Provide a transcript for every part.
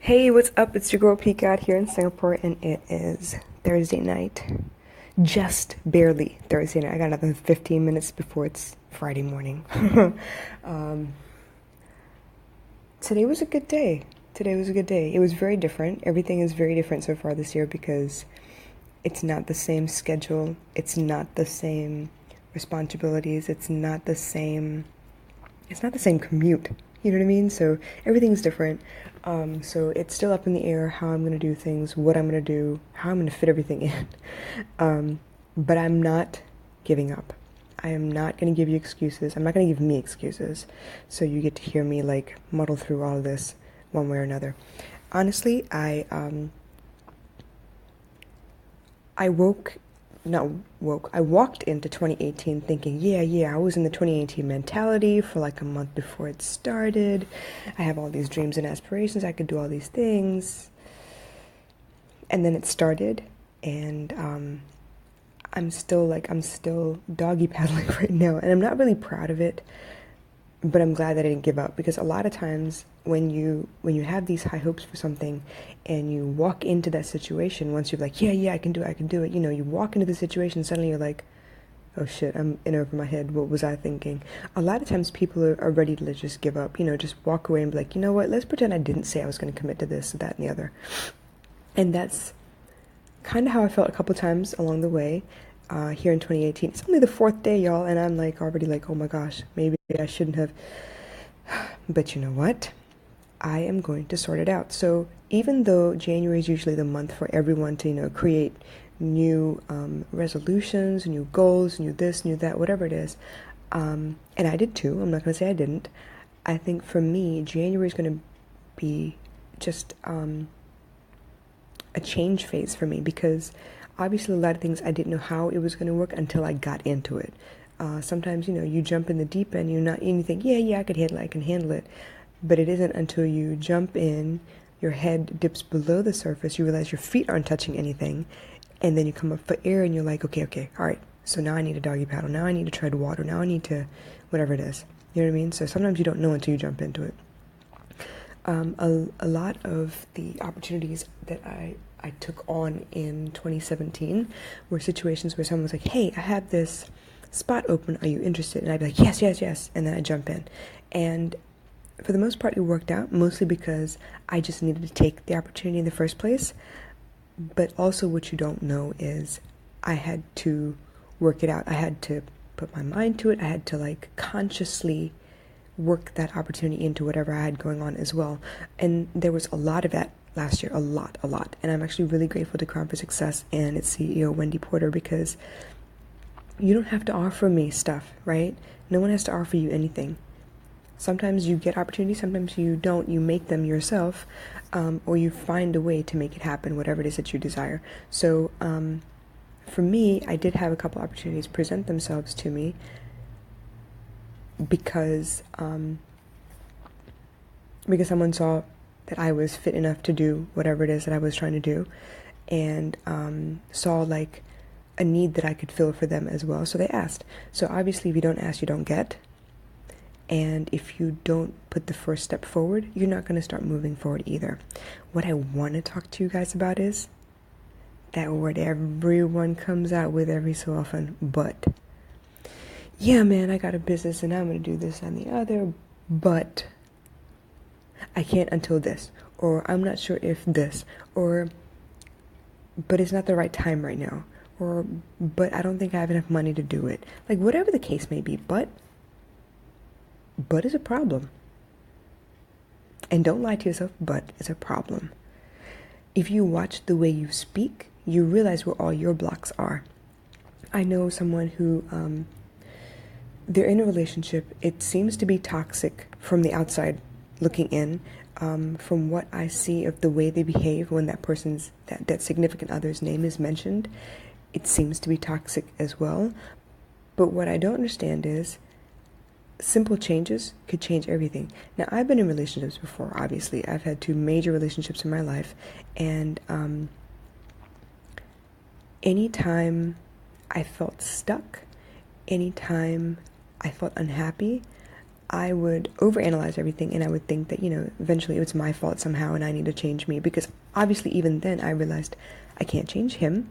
Hey, what's up? It's your girl Pika out here in Singapore, and it is Thursday night. Just barely Thursday night. I got another 15 minutes before it's Friday morning. um, Today was a good day. Today was a good day. It was very different. Everything is very different so far this year because it's not the same schedule. It's not the same responsibilities. It's not the same commute. You know what I mean? So everything's different. So it's still up in the air how I'm gonna do things, what I'm gonna do, how I'm gonna fit everything in. But I'm not giving up. I am not gonna give you excuses. I'm not gonna give me excuses. So you get to hear me like muddle through all of this one way or another. Honestly, I woke, not woke, I walked into 2018 thinking, yeah, I was in the 2018 mentality for like a month before it started. I have all these dreams and aspirations. I could do all these things. And then it started, and I'm still doggy paddling right now. And I'm not really proud of it, but I'm glad that I didn't give up, because a lot of times when you have these high hopes for something and you walk into that situation, once you're like, yeah, I can do it, you walk into the situation, suddenly you're like, oh shit, I'm in over my head, what was I thinking? A lot of times people are ready to just give up, just walk away and be like, you know what, let's pretend I didn't say I was going to commit to this, that, and the other. And that's kind of how I felt a couple times along the way. Here in 2018, it's only the fourth day, y'all, and I'm like already like, oh my gosh, maybe I shouldn't have. But you know what? I am going to sort it out. So even though January is usually the month for everyone to, create new resolutions, new goals, new this, new that, whatever it is, and I did too. I'm not going to say I didn't. I think for me, January is going to be just a change phase for me, because obviously a lot of things I didn't know how it was going to work until I got into it. Sometimes, you jump in the deep end, and you think, yeah, I can handle it. But it isn't until you jump in, your head dips below the surface, you realize your feet aren't touching anything, and then you come up for air and you're like, okay, all right, so now I need a doggy paddle, now I need to tread water, now I need to, whatever it is. You know what I mean? So sometimes you don't know until you jump into it. A lot of the opportunities that I took on in 2017 were situations where someone was like, hey, I have this spot open, are you interested? And I'd be like, yes, and then I jump in. And for the most part, it worked out, mostly because I just needed to take the opportunity in the first place. But also what you don't know is I had to work it out. I had to put my mind to it. I had to consciously work that opportunity into whatever I had going on as well. And there was a lot of that last year, a lot. And I'm actually really grateful to Crown for Success and its CEO, Wendy Porter, because you don't have to offer me stuff, right? No one has to offer you anything. Sometimes you get opportunities, sometimes you don't. You make them yourself, or you find a way to make it happen, whatever it is that you desire. So for me, I did have a couple opportunities present themselves to me because someone saw that I was fit enough to do whatever it is that I was trying to do, and saw a need that I could fill for them as well. So they asked. So obviously, if you don't ask, you don't get. And if you don't put the first step forward, you're not going to start moving forward either. What I want to talk to you guys about is that word everyone comes out with every so often, but. Yeah, man, I got a business and I'm going to do this and the other, but I can't until this, or I'm not sure if this, or but it's not the right time right now, or but I don't think I have enough money to do it. Whatever the case may be, but is a problem. And don't lie to yourself, but is a problem. If you watch the way you speak, you realize where all your blocks are. I know someone who, they're in a relationship. It seems to be toxic from the outside looking in. From what I see of the way they behave when that significant other's name is mentioned, it seems to be toxic as well. But what I don't understand is simple changes could change everything. Now, I've been in relationships before, obviously. I've had 2 major relationships in my life, and anytime I felt stuck, anytime I felt unhappy, I would overanalyze everything, and I would think that, eventually it's my fault somehow and I need to change me, because obviously even then I realized I can't change him.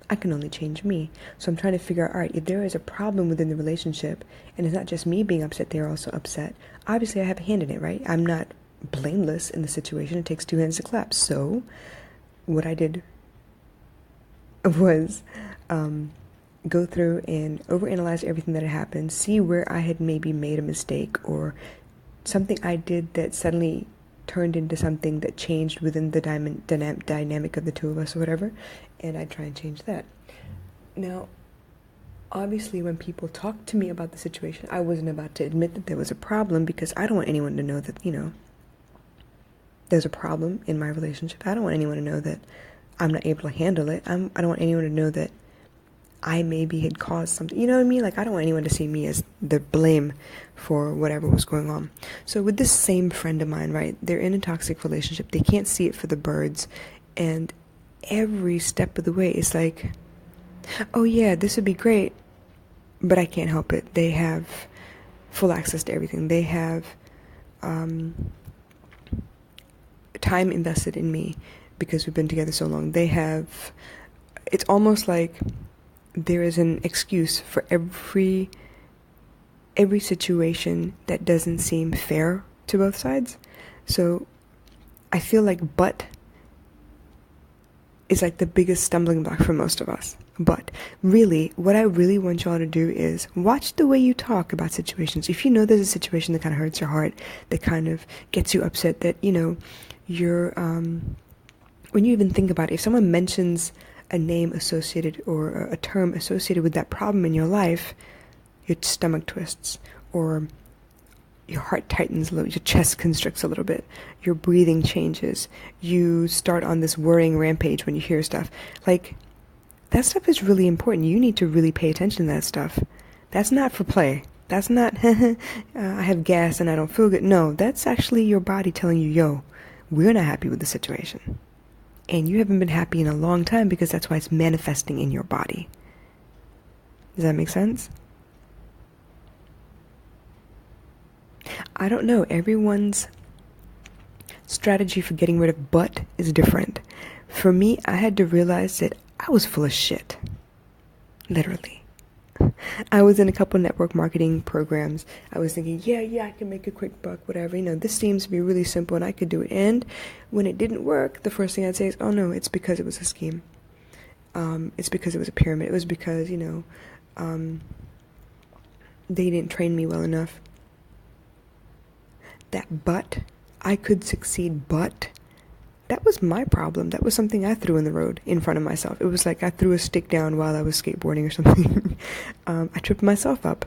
I can only change me. So I'm trying to figure out, all right, if there is a problem within the relationship, and it's not just me being upset, they're also upset. Obviously I have a hand in it, right? I'm not blameless in the situation. It takes two hands to clap. So what I did was go through and overanalyze everything that had happened, see where I had maybe made a mistake or something I did that suddenly turned into something that changed within the dynamic of the two of us or whatever, and I'd try and change that. Now, obviously when people talk to me about the situation, I wasn't about to admit that there was a problem, because I don't want anyone to know that, there's a problem in my relationship. I don't want anyone to know that I'm not able to handle it. I don't want anyone to know that I maybe had caused something, you know what I mean? Like, I don't want anyone to see me as the blame for whatever was going on. So with this same friend of mine, right, they're in a toxic relationship. They can't see it for the birds. And every step of the way, it's like, oh yeah, this would be great, but I can't help it. They have full access to everything. They have time invested in me because we've been together so long. It's almost like there is an excuse for every situation that doesn't seem fair to both sides. So I feel like but is like the biggest stumbling block for most of us. But really, what I really want y'all to do is watch the way you talk about situations. If you know there's a situation that kind of hurts your heart, that kind of gets you upset, that, you're, when you even think about it, if someone mentions a name associated or a term associated with that problem in your life, your stomach twists, or your heart tightens a little, your chest constricts a little bit, your breathing changes, you start on this worrying rampage when you hear stuff. Like, that stuff is really important. You need to really pay attention to that stuff. That's not for play. That's not, I have gas and I don't feel good. No, that's actually your body telling you, yo, we're not happy with the situation. And you haven't been happy in a long time, because that's why it's manifesting in your body. Does that make sense? I don't know. Everyone's strategy for getting rid of but is different. For me, I had to realize that I was full of shit. Literally. I was in a couple network marketing programs. I was thinking, yeah, I can make a quick buck, whatever. This seems to be really simple and I could do it. And when it didn't work, the first thing I'd say is, oh no, it's because it was a scheme. It's because it was a pyramid. It was because, they didn't train me well enough. That but, I could succeed, but that was my problem. That was something I threw in the road in front of myself. It was like I threw a stick down while I was skateboarding or something. I tripped myself up.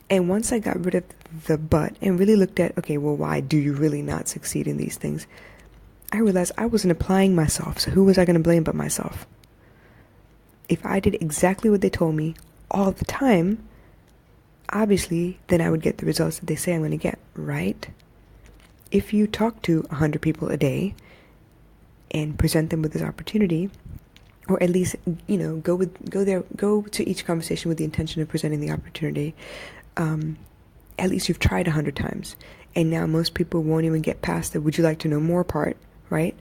And once I got rid of the but and really looked at, okay, well, why do you really not succeed in these things? I realized I wasn't applying myself. So who was I going to blame but myself? If I did exactly what they told me all the time, obviously, then I would get the results that they say I'm going to get, right? If you talk to 100 people a day and present them with this opportunity, or at least, go to each conversation with the intention of presenting the opportunity, at least you've tried 100 times. And now most people won't even get past the would you like to know more part, right?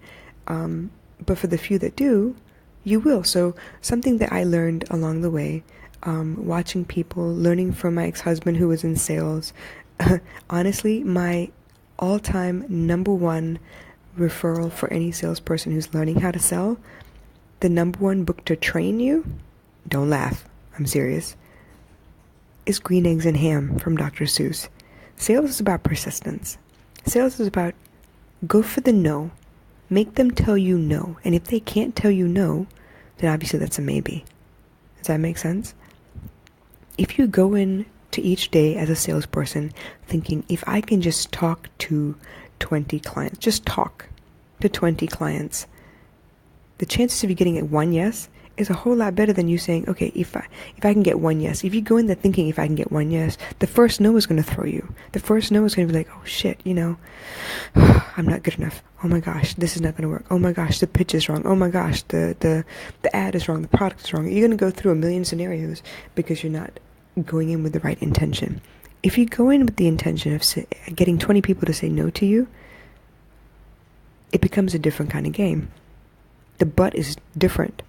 But for the few that do, you will. So something that I learned along the way, watching people, learning from my ex-husband who was in sales, honestly, my all-time number one referral for any salesperson who's learning how to sell, the number one book to train you, don't laugh, I'm serious, is Green Eggs and Ham from Dr. Seuss. Sales is about persistence. Sales is about go for the no. Make them tell you no. And if they can't tell you no, then obviously that's a maybe. Does that make sense? If you go in to each day as a salesperson thinking, if I can just talk to 20 clients, just talk to 20 clients, the chances of you getting it one yes is a whole lot better than you saying, okay, if I can get one yes. If you go in there thinking if I can get one yes, the first no is going to throw you. The first no is going to be like, oh shit, I'm not good enough. Oh my gosh, this is not going to work. Oh my gosh, the pitch is wrong. Oh my gosh, the ad is wrong. The product is wrong. You're going to go through a million scenarios because you're not going in with the right intention. If you go in with the intention of getting 20 people to say no to you, it becomes a different kind of game. The but is different.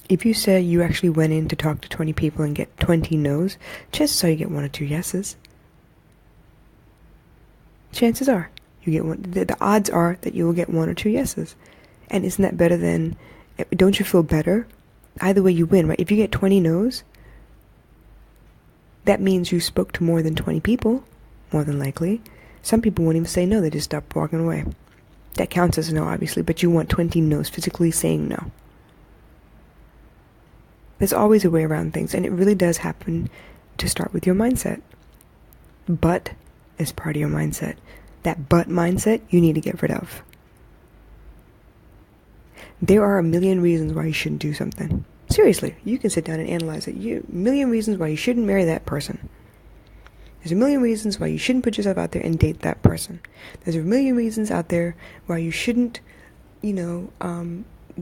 If you say you actually went in to talk to 20 people and get 20 no's, chances are you get 1 or 2 yeses. Chances are you get one. The odds are that you will get 1 or 2 yeses. And isn't that better than, don't you feel better? Either way you win, right? If you get 20 no's, that means you spoke to more than 20 people, more than likely. Some people won't even say no, they just stop walking away. That counts as a no, obviously, but you want 20 no's physically saying no. There's always a way around things, and it really does happen to start with your mindset. But is part of your mindset. That but mindset you need to get rid of. There are a million reasons why you shouldn't do something. Seriously, you can sit down and analyze it. A million reasons why you shouldn't marry that person. There's a million reasons why you shouldn't put yourself out there and date that person. There's a million reasons out there why you shouldn't,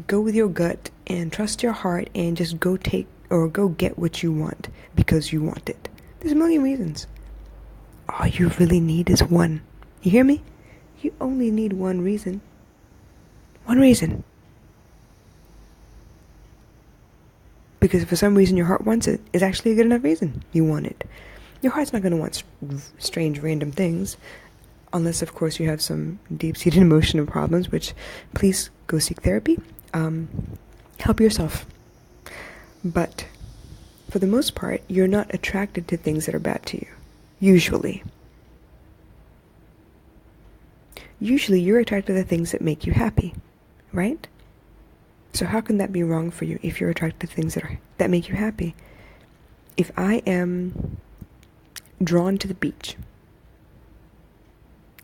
go with your gut and trust your heart and just go get what you want because you want it. There's a million reasons. All you really need is one. You hear me? You only need one reason. One reason. Because if for some reason your heart wants it, it's actually a good enough reason you want it. Your heart's not going to want strange, random things. Unless, of course, you have some deep-seated emotional problems, which, please go seek therapy. Help yourself. But, for the most part, you're not attracted to things that are bad to you. Usually. Usually, you're attracted to things that make you happy. Right? So how can that be wrong for you if you're attracted to things that make you happy? If I am drawn to the beach,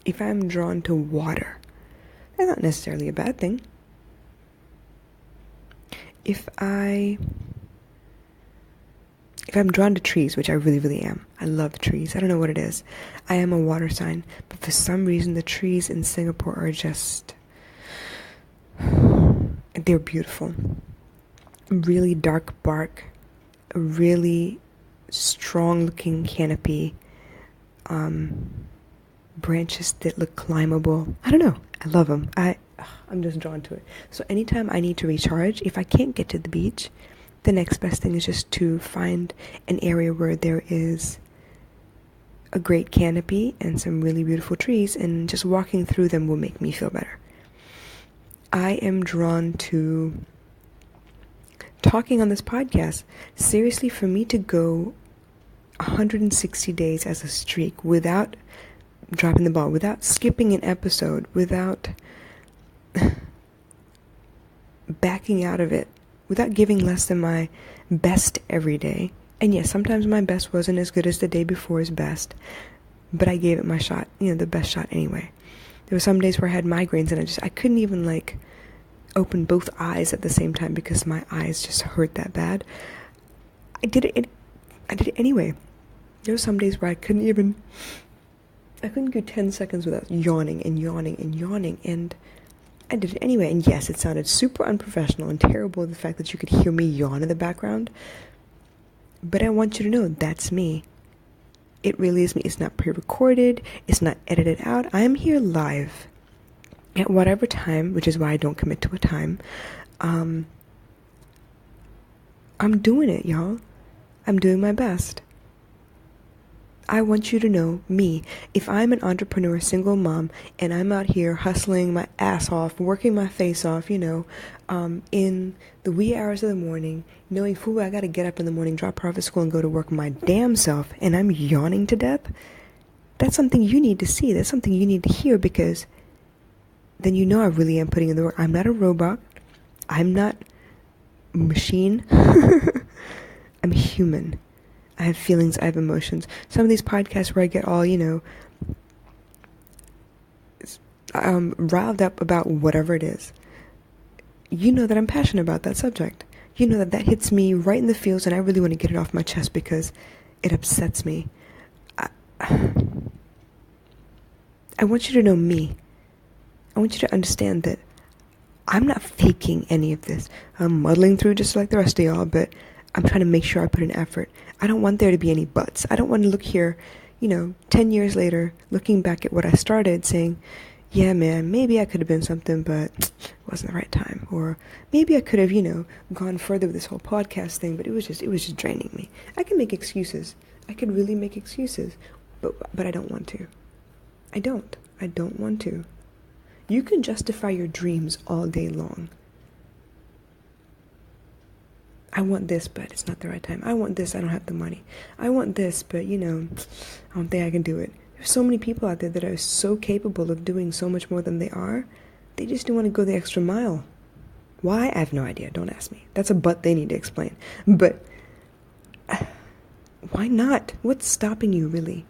if I'm drawn to water, that's not necessarily a bad thing. If I'm drawn to trees, which I really, really am. I love trees. I don't know what it is. I am a water sign, but for some reason the trees in Singapore are just, they're beautiful. Really dark bark, a really strong looking canopy, branches that look climbable. I don't know. I love them. I'm just drawn to it. So anytime I need to recharge, if I can't get to the beach, the next best thing is just to find an area where there is a great canopy and some really beautiful trees, and just walking through them will make me feel better. I am drawn to talking on this podcast. Seriously, for me to go 160 days as a streak without dropping the ball, without skipping an episode, without backing out of it, without giving less than my best every day. And yes, sometimes my best wasn't as good as the day before's best, but I gave it my shot, the best shot anyway. There were some days where I had migraines and I couldn't even open both eyes at the same time because my eyes just hurt that bad. I did it anyway. There were some days where I couldn't go 10 seconds without yawning, and I did it anyway. And yes, it sounded super unprofessional and terrible, the fact that you could hear me yawn in the background. But I want you to know that's me. It really is me. It's not pre-recorded. It's not edited out. I am here live at whatever time, which is why I don't commit to a time. I'm doing it, y'all. I'm doing my best. I want you to know me. If I'm an entrepreneur, single mom, and I'm out here hustling my ass off, working my face off, in the wee hours of the morning, knowing full well I got to get up in the morning, drop her off at school, and go to work my damn self, and I'm yawning to death, that's something you need to see. That's something you need to hear, because then you know I really am putting in the work. I'm not a robot. I'm not a machine. I'm human. I have feelings, I have emotions. Some of these podcasts where I get all, riled up about whatever it is. You know that I'm passionate about that subject. You know that hits me right in the feels, and I really want to get it off my chest because it upsets me. I want you to know me. I want you to understand that I'm not faking any of this. I'm muddling through just like the rest of y'all, but I'm trying to make sure I put in effort. I don't want there to be any buts. I don't want to look here, 10 years later, looking back at what I started saying, yeah, man, maybe I could have been something, but it wasn't the right time. Or maybe I could have, gone further with this whole podcast thing, but it was just draining me. I can make excuses. I could really make excuses, but I don't want to. I don't want to. You can justify your dreams all day long. I want this, but it's not the right time. I want this, I don't have the money. I want this, but, I don't think I can do it. There's so many people out there that are so capable of doing so much more than they are. They just don't want to go the extra mile. Why? I have no idea. Don't ask me. That's a but they need to explain. But why not? What's stopping you, really?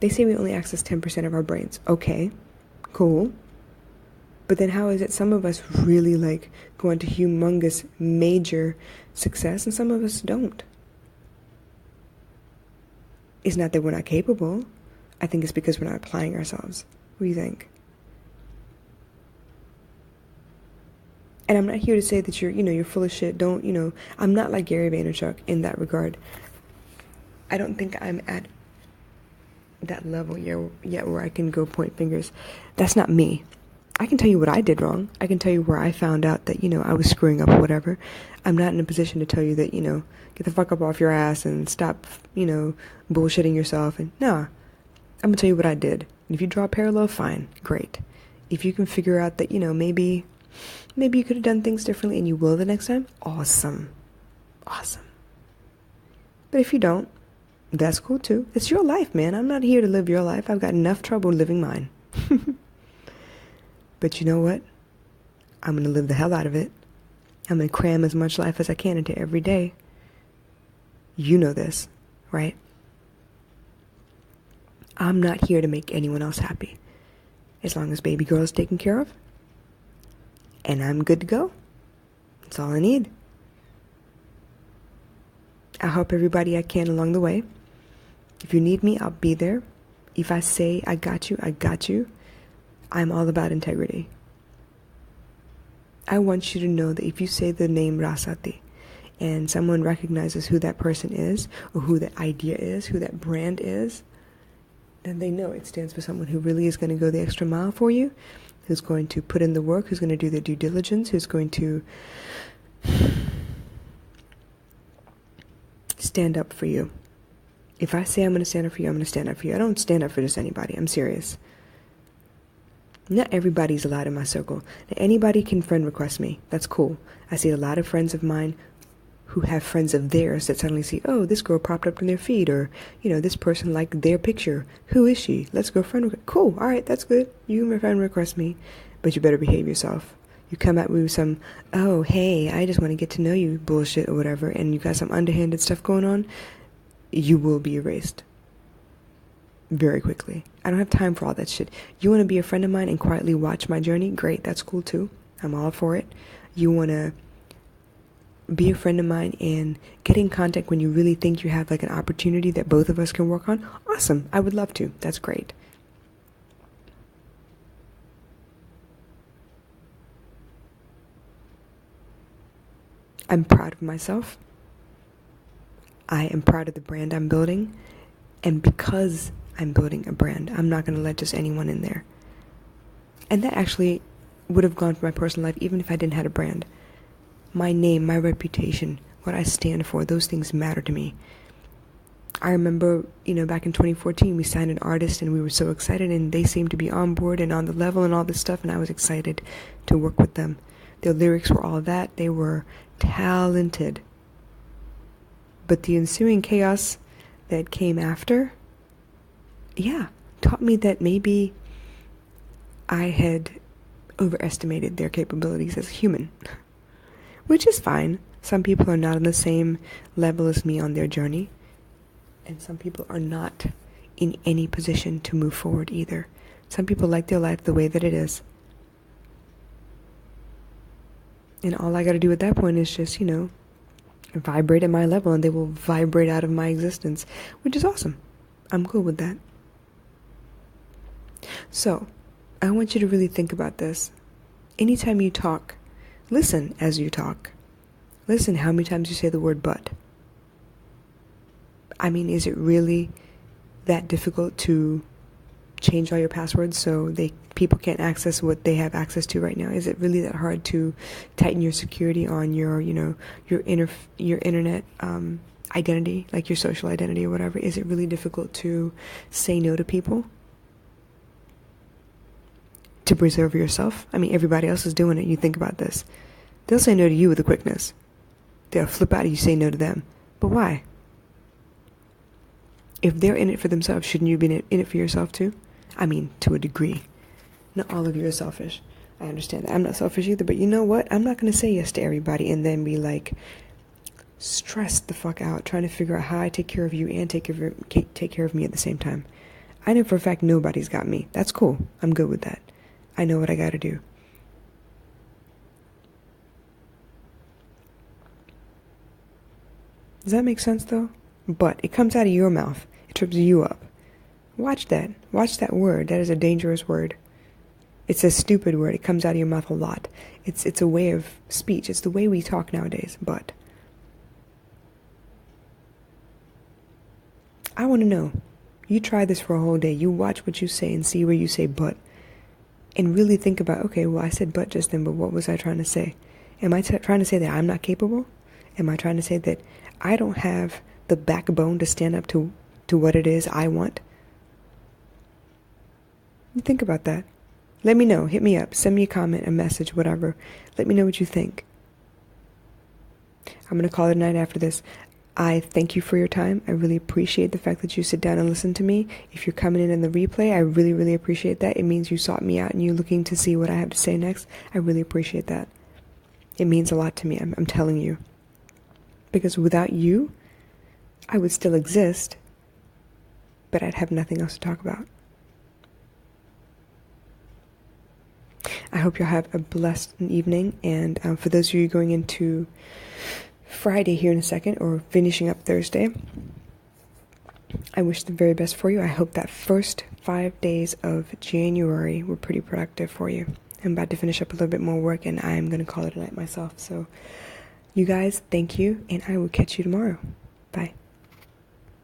They say we only access 10% of our brains. Okay, cool. But then how is it some of us really go into humongous, major success and some of us don't? It's not that we're not capable. I think it's because we're not applying ourselves. What do you think? And I'm not here to say that you're full of shit. Don't, I'm not like Gary Vaynerchuk in that regard. I don't think I'm at that level yet where I can go point fingers. That's not me. I can tell you what I did wrong. I can tell you where I found out that, I was screwing up or whatever. I'm not in a position to tell you that, get the fuck up off your ass and stop, bullshitting yourself. And nah, I'm gonna tell you what I did. And if you draw a parallel, fine, great. If you can figure out that, maybe you could have done things differently and you will the next time, awesome. But if you don't, that's cool too. It's your life, man. I'm not here to live your life. I've got enough trouble living mine. But you know what? I'm going to live the hell out of it. I'm going to cram as much life as I can into every day. You know this, right? I'm not here to make anyone else happy. As long as baby girl is taken care of, and I'm good to go. That's all I need. I'll help everybody I can along the way. If you need me, I'll be there. If I say I got you, I got you. I'm all about integrity. I want you to know that if you say the name Rasathi and someone recognizes who that person is, or who that idea is, who that brand is, then they know it stands for someone who really is going to go the extra mile for you, who's going to put in the work, who's going to do the due diligence, who's going to stand up for you. If I say I'm going to stand up for you, I'm going to stand up for you. I don't stand up for just anybody. I'm serious. Not everybody's allowed in my circle. Now, anybody can friend request me. That's cool. I see a lot of friends of mine who have friends of theirs that suddenly see, oh, this girl popped up in their feed, or, this person liked their picture. Who is she? Let's go friend request. Cool. All right, that's good. You can friend request me, but you better behave yourself. You come at me with some, oh, hey, I just want to get to know you bullshit or whatever, and you got some underhanded stuff going on, you will be erased very quickly. I don't have time for all that shit. You want to be a friend of mine and quietly watch my journey? Great, that's cool too. I'm all for it. You want to be a friend of mine and get in contact when you really think you have an opportunity that both of us can work on? Awesome, I would love to. That's great. I'm proud of myself. I am proud of the brand I'm building. And because I'm building a brand, I'm not going to let just anyone in there. And that actually would have gone for my personal life even if I didn't have a brand. My name, my reputation, what I stand for, those things matter to me. I remember, back in 2014, we signed an artist and we were so excited, and they seemed to be on board and on the level and all this stuff, and I was excited to work with them. Their lyrics were all that. They were talented. But the ensuing chaos that came after, taught me that maybe I had overestimated their capabilities as a human, which is fine. Some people are not on the same level as me on their journey, and some people are not in any position to move forward either. Some people like their life the way that it is. And all I got to do at that point is just, vibrate at my level, and they will vibrate out of my existence, which is awesome. I'm cool with that. So, I want you to really think about this. Anytime you talk, listen as you talk. Listen how many times you say the word but. I mean, is it really that difficult to change all your passwords so people can't access what they have access to right now? Is it really that hard to tighten your security on your internet identity, like your social identity or whatever? Is it really difficult to say no to people to preserve yourself? I mean, everybody else is doing it. You think about this. They'll say no to you with a quickness. They'll flip out and you say no to them. But why? If they're in it for themselves, shouldn't you be in it for yourself too? I mean, to a degree. Not all of you are selfish. I understand that. I'm not selfish either, but you know what? I'm not going to say yes to everybody and then be like stressed the fuck out trying to figure out how I take care of you and take care of me at the same time. I know for a fact nobody's got me. That's cool. I'm good with that. I know what I got to do. Does that make sense though? But it comes out of your mouth. It trips you up. Watch that. Watch that word. That is a dangerous word. It's a stupid word. It comes out of your mouth a lot. It's a way of speech. It's the way we talk nowadays. But I want to know. You try this for a whole day. You watch what you say and see where you say but. And really think about, okay, well, I said but just then, but what was I trying to say? Am I trying to say that I'm not capable? Am I trying to say that I don't have the backbone to stand up to what it is I want? You think about that. Let me know. Hit me up. Send me a comment, a message, whatever. Let me know what you think. I'm going to call it a night after this. I thank you for your time. I really appreciate the fact that you sit down and listen to me. If you're coming in the replay, I really, really appreciate that. It means you sought me out and you're looking to see what I have to say next. I really appreciate that. It means a lot to me. I'm telling you. Because without you, I would still exist, but I'd have nothing else to talk about. I hope you'll have a blessed evening, and for those of you going into Friday here in a second, or finishing up Thursday, I wish the very best for you. I hope that first 5 days of January were pretty productive for you. I'm about to finish up a little bit more work, and I'm going to call it a night myself. So, you guys, thank you, and I will catch you tomorrow. Bye.